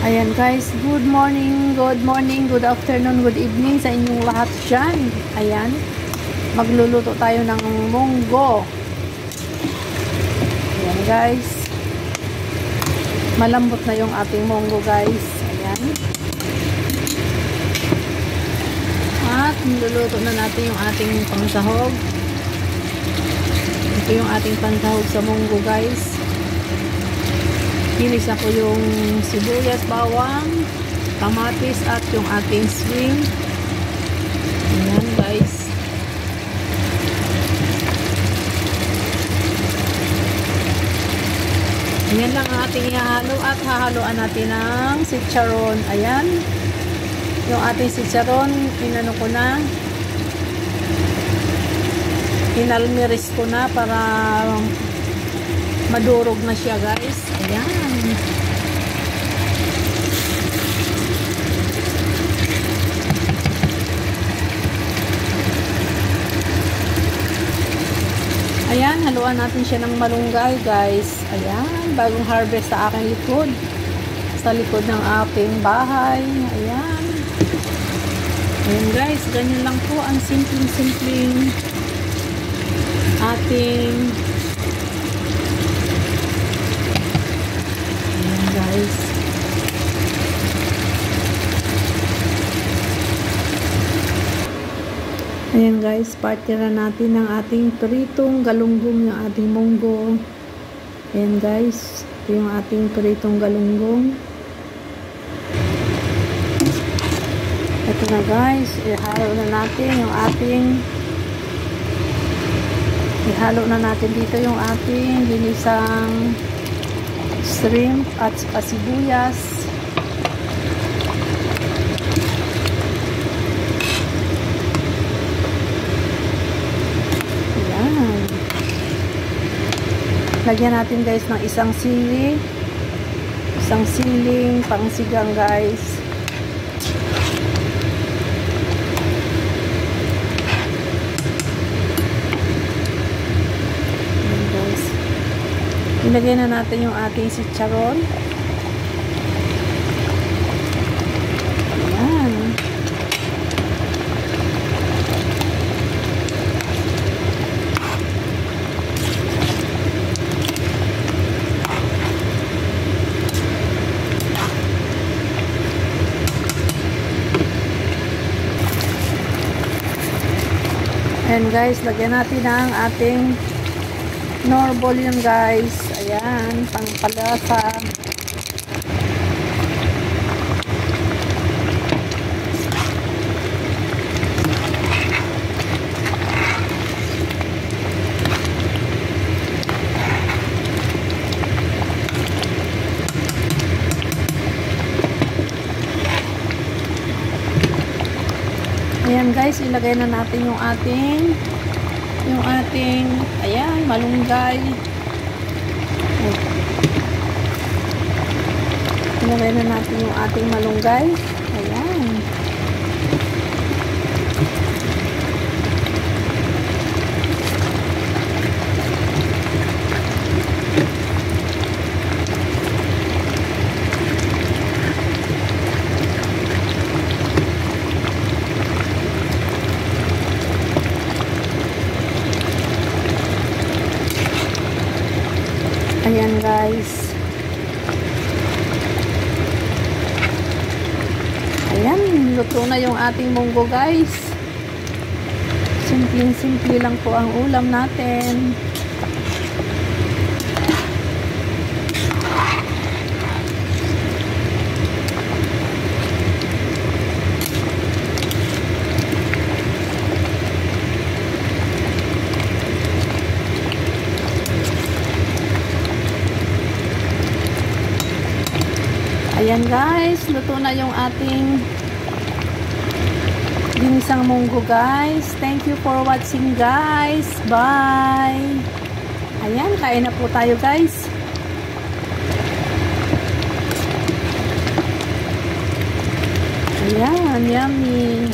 Ayan guys, good morning, good afternoon, good evening sa inyong lahat dyan. Ayan, magluluto tayo ng munggo. Ayan guys, malambot na yung ating munggo guys. Ayan. At niluluto na natin yung ating pangsahog. Ito yung ating pangsahog sa munggo guys. Hinisa ko yung sibuyas, bawang, kamatis at yung ating swing. Ayan guys. Ayan lang ang ating ihahalo at hahaluan natin ng chicharon. Ayan. Yung ating chicharon, inano ko na. Inalmiris ko na para madurog na siya guys. Ayan. Ayan, haluan natin siya ng malunggay guys. Ayan, bagong harvest sa aking likod. Sa likod ng aking bahay. Ayan. Ayan guys, ganyan lang po ang simpleng ating guys. Ayan guys, partira natin ng ating pritong galunggong, yung ating munggo. Ayan guys, ito yung ating pritong galunggong. Ito na guys, ihalo na natin yung ating dito yung ating ginisang shrimp at sibuyas. Ayan. Lagyan natin guys ng isang siling pangsigang guys. Ilagay na natin yung ating chicharon. Ayan. Ayan guys, lagyan natin ang ating nor bouillon guys. Ayan, pangpalasa. Ayan guys, ilagay na natin yung ating ayan, malunggay. Ilagay na natin yung ating malunggay. Ayan. Ayan guys. Ayan, luto na yung ating munggo guys. Simple lang po ang ulam natin. Ayan guys, luto na yung ating ginisang munggo guys. Thank you for watching guys. Bye! Ayan, kain na po tayo guys. Ayan, yummy.